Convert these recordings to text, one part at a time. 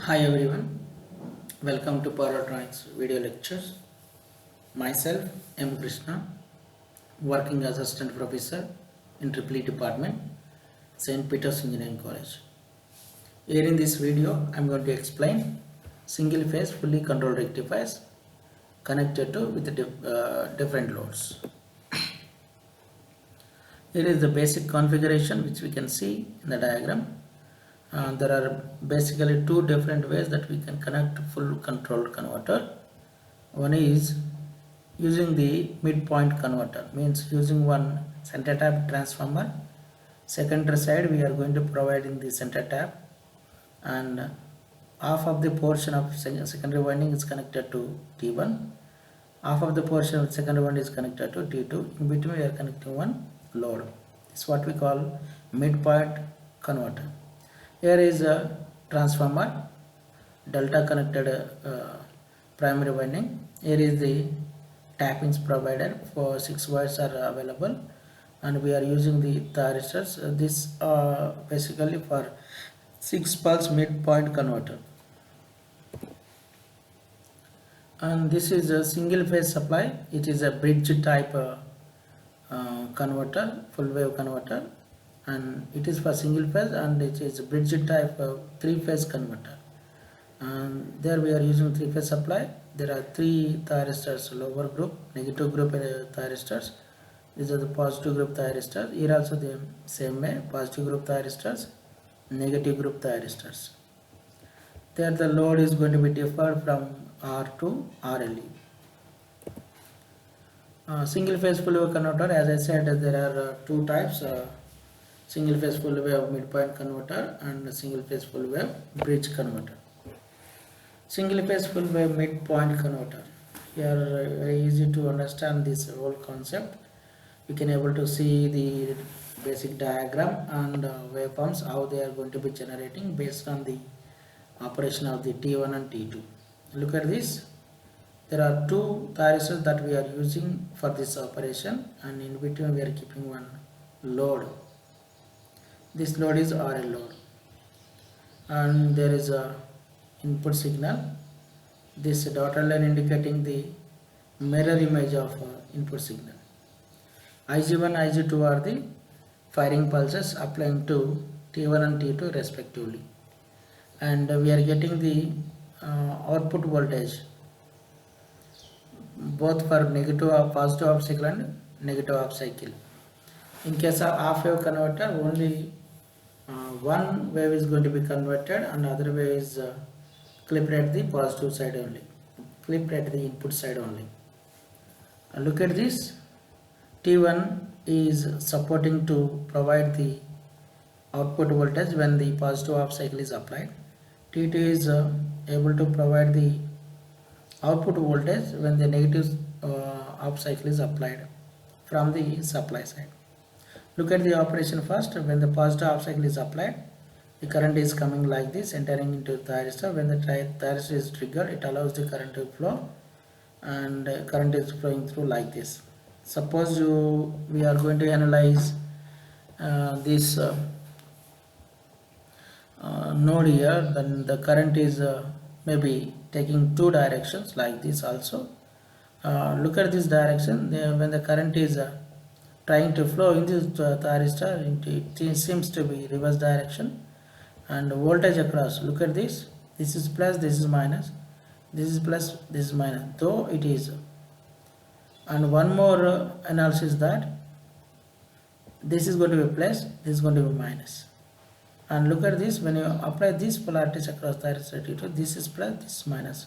Hi everyone, welcome to Power Drawings video lectures. Myself, M. Krishna, working as assistant professor in EEE department, St. Peter's Engineering College. Here in this video, I am going to explain single phase fully controlled rectifiers connected to with different loads. Here is the basic configuration which we can see in the diagram. There are basically two different ways that we can connect full controlled converter. One is using the midpoint converter, means using one center tap transformer. Secondary side we are going to provide in the center tap, and half of the portion of secondary winding is connected to T1, half of the portion of secondary winding is connected to T2. In between we are connecting one load. This is what we call midpoint converter. Here is a transformer, delta connected primary winding. Here is the tappings provided for 6 wires are available, and we are using the thyristors. This basically for 6 pulse midpoint converter, and this is a single phase supply. It is a bridge type converter, full wave converter, and it is for single phase, and it is a bridge type 3-phase converter. And there we are using 3-phase supply. There are 3 thyristors, lower group, negative group thyristors. These are the positive group thyristors. Here also the same way, positive group thyristors, negative group thyristors. There the load is going to be differed from R to RLE. Single phase full wave converter, as I said, there are 2 types. Single phase full wave midpoint converter and single phase full wave bridge converter. Single phase full wave midpoint converter. Here very easy to understand this whole concept. You can able to see the basic diagram and waveforms, how they are going to be generating based on the operation of the T1 and T2. Look at this. There are 2 thyristors that we are using for this operation, and in between we are keeping one load. This load is RL load, and there is a input signal. This dotted line indicating the mirror image of input signal. Ig1, Ig2 are the firing pulses applying to T1 and T2 respectively, and we are getting the output voltage both for negative or positive half cycle and negative half cycle. In case of half wave converter, only one wave is going to be converted and other wave is clipped at the positive side only, clipped at the input side only. Look at this. T1 is supporting to provide the output voltage when the positive half cycle is applied. T2 is able to provide the output voltage when the negative half cycle is applied from the supply side. Look at the operation first. When the positive half cycle is applied, the current is coming like this, entering into the thyristor. When the thyristor is triggered, it allows the current to flow, and current is flowing through like this. Suppose we are going to analyze this node here, then the current is maybe taking 2 directions like this also. Look at this direction. When the current is trying to flow in this thyristor, it seems to be reverse direction, and voltage across. Look at this. This is plus, this is minus, this is plus, this is minus, though it is. And one more analysis, that this is going to be plus, this is going to be minus. And look at this. When you apply these polarities across thyristor T2, this is plus, this is minus.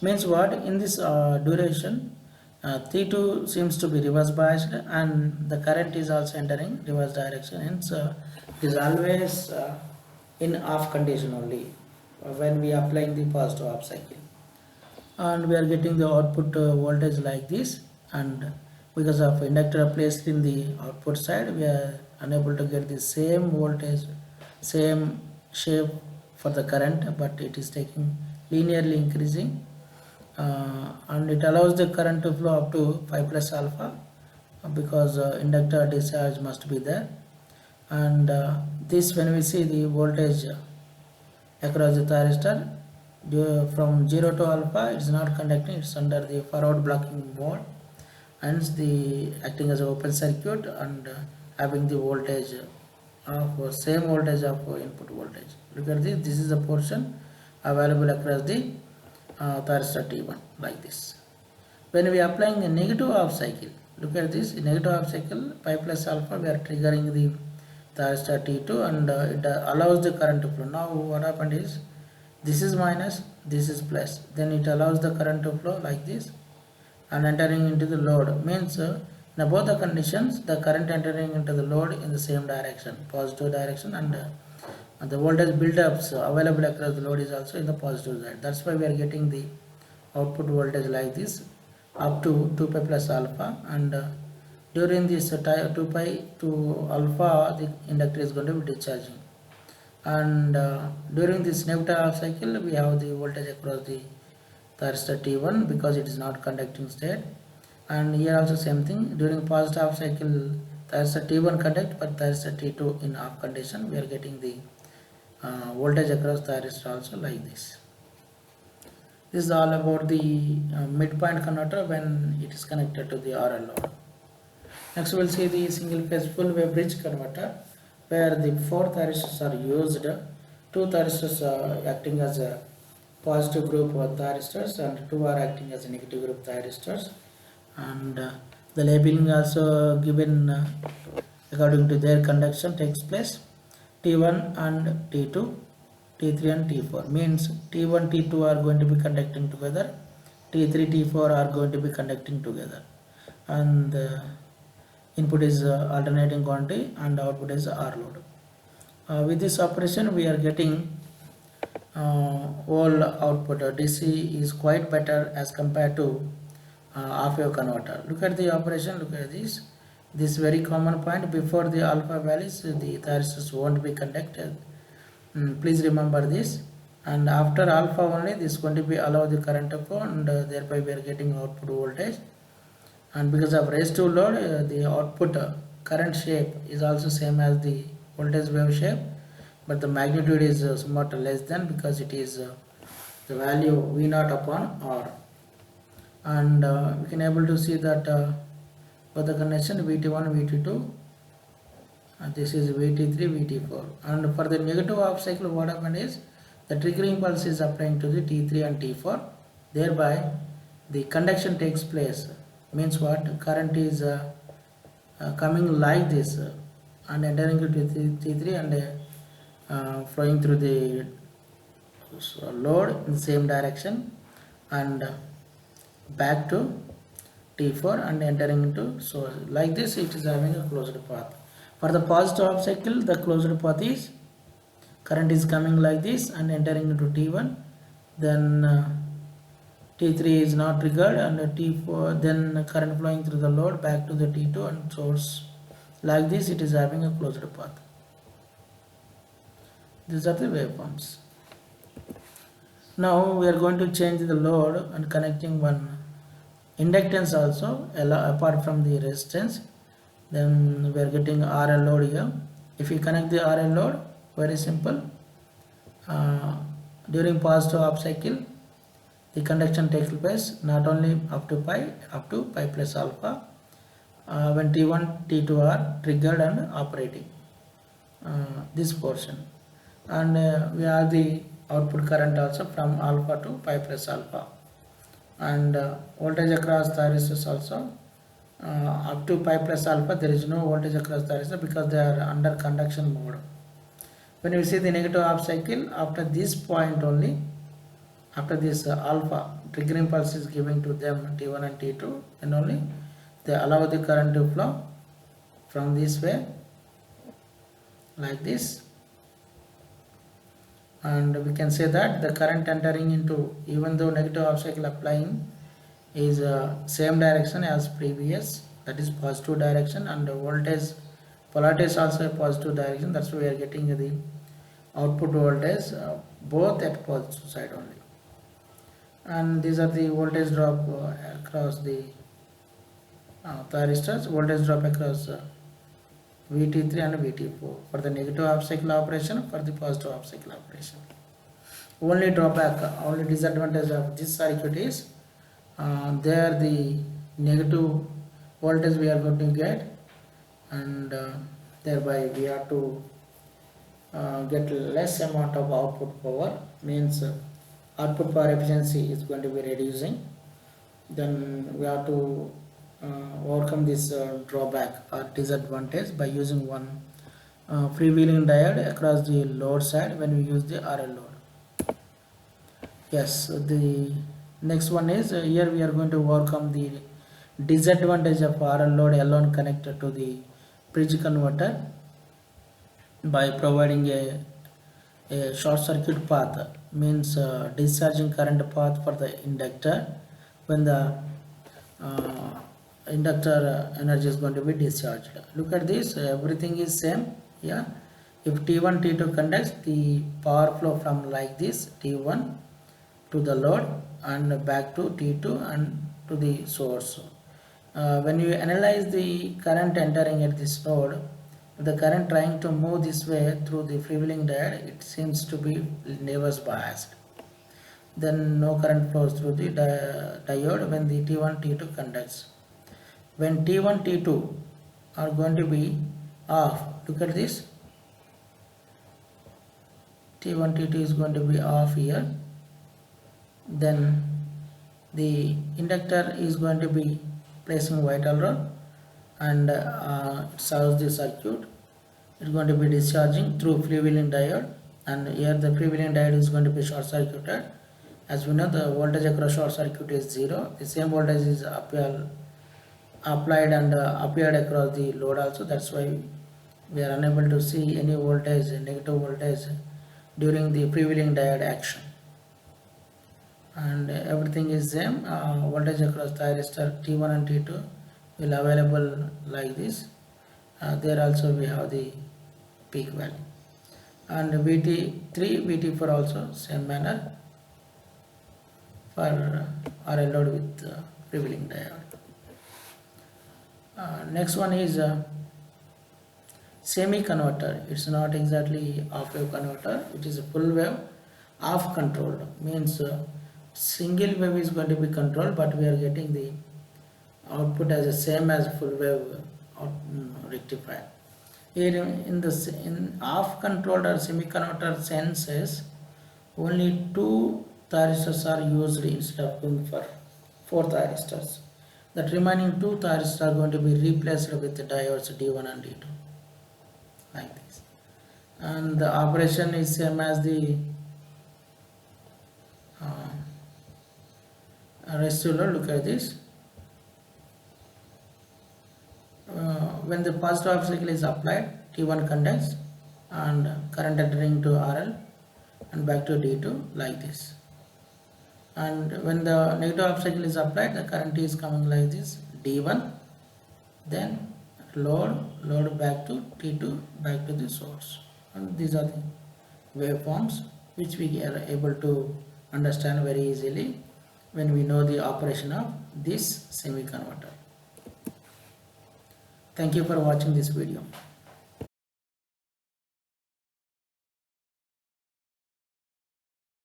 Means what? In this duration, T2 seems to be reverse biased, and the current is also entering reverse direction. Hence, it is always in off condition only when we are applying the positive half cycle. And we are getting the output voltage like this, and because of inductor placed in the output side, we are unable to get the same voltage, same shape for the current, but it is taking linearly increasing. And it allows the current to flow up to 5 plus alpha, because inductor discharge must be there. And this, when we see the voltage across the thyristor, from 0 to alpha it's not conducting, it's under the forward blocking mode, hence the acting as an open circuit and having the voltage of same voltage of input voltage. Look at this, this is the portion available across the thyristor T1 like this. When we are applying a negative half cycle, look at this, in negative half cycle pi plus alpha, we are triggering the thyristor T2 and it allows the current to flow. Now what happened is, this is minus, this is plus, then it allows the current to flow like this and entering into the load, means in both the conditions the current entering into the load in the same direction, positive direction, and the voltage build-ups available across the load is also in the positive side. That's why we are getting the output voltage like this up to 2 pi plus alpha, and during this 2 pi to alpha the inductor is going to be discharging, and during this negative half cycle we have the voltage across the thyristor T1 because it is not conducting state, and here also same thing, during positive half cycle thyristor T1 conduct, but thyristor T2 in off condition we are getting the voltage across thyristor also like this. This is all about the midpoint converter when it is connected to the RL load. Next we will see the single phase full wave bridge converter, where the 4 thyristors are used. 2 thyristors are acting as a positive group of thyristors and 2 are acting as a negative group thyristors, and the labeling also given according to their conduction takes place. T1 and T2, T3 and T4, means T1, T2 are going to be conducting together, T3, T4 are going to be conducting together, and input is alternating quantity and output is R load. With this operation we are getting whole output. DC is quite better as compared to half wave converter. Look at the operation, look at this very common point, before the alpha values the thyristors won't be conducted. Please remember this, and after alpha only this is going to be allow the current to flow, and thereby we are getting output voltage, and because of resistive load the output current shape is also same as the voltage wave shape, but the magnitude is somewhat less than, because it is the value V0 upon R, and we can able to see that for the connection VT1, VT2, and this is VT3, VT4, and for the negative half cycle what happened is, the triggering pulse is applying to the T3 and T4, thereby the conduction takes place, means what, current is coming like this and entering into T3 and flowing through the load in the same direction and back to T4 and entering into, so like this it is having a closed path. For the positive half cycle the closed path is, current is coming like this and entering into T1, then T3 is not triggered, and T4 then current flowing through the load back to the T2 and source, like this it is having a closed path. These are the waveforms. Now we are going to change the load and connecting one inductance also apart from the resistance. Then we are getting RL load here. If you connect the RL load, very simple, during positive half cycle the conduction takes place not only up to pi plus alpha when T1, T2 are triggered and operating, this portion, and we have the output current also from alpha to pi plus alpha, and voltage across thyristors also up to pi plus alpha there is no voltage across thyristor because they are under conduction mode. When you see the negative half cycle, after this point only, after this alpha triggering pulse is giving to them T1 and T2, and only they allow the current to flow from this way like this, and we can say that the current entering into, even though negative half cycle applying is same direction as previous, that is positive direction, and the voltage polarity is also a positive direction, that's why we are getting the output voltage both at positive side only. And these are the voltage drop across the thyristors, voltage drop across VT3 and VT4 for the negative half cycle operation, for the positive half cycle operation. Only drawback, only disadvantage of this circuit is there the negative voltage we are going to get, and thereby we have to get less amount of output power, means output power efficiency is going to be reducing. Then we have to overcome this drawback or disadvantage by using one freewheeling diode across the load side when we use the RL load. Yes, the next one is here we are going to overcome the disadvantage of RL load alone connected to the bridge converter by providing a short circuit path, means discharging current path for the inductor when the inductor energy is going to be discharged. Look at this, everything is same. Yeah, if T1 T2 conducts, the power flow from like this T1 to the load and back to T2 and to the source. When you analyze the current entering at this node, the current trying to move this way through the freewheeling diode, it seems to be reverse biased. Then no current flows through the diode when the T1 T2 conducts. When T1 T2 are going to be off, look at this, T1 T2 is going to be off here, then the inductor is going to be placing vital role and it serves the circuit. It's going to be discharging through freewheeling diode, and here the freewheeling diode is going to be short circuited. As we know, the voltage across short circuit is 0. The same voltage is applied and appeared across the load also. That's why we are unable to see any voltage, negative voltage during the freewheeling diode action. And everything is same. Voltage across thyristor T1 and T2 will available like this. There also we have the peak value, and VT3 VT4 also same manner for RL load with freewheeling diode. Next one is semi converter. It's not exactly half wave converter, it is a full wave half controlled, means single wave is going to be controlled, but we are getting the output as the same as full wave rectifier. Here in half controlled or semi converter senses, only 2 thyristors are used instead of going for 4 thyristors. That remaining 2 thyristors are going to be replaced with the diodes D1 and D2 like this, and the operation is same as the resistive load. Look at this. When the positive half cycle is applied, T1 conducts and current entering to RL and back to D2 like this. And when the negative half cycle is applied, the current is coming like this, D1, then load back to T2, back to the source. And these are the waveforms which we are able to understand very easily when we know the operation of this semi converter. Thank you for watching this video.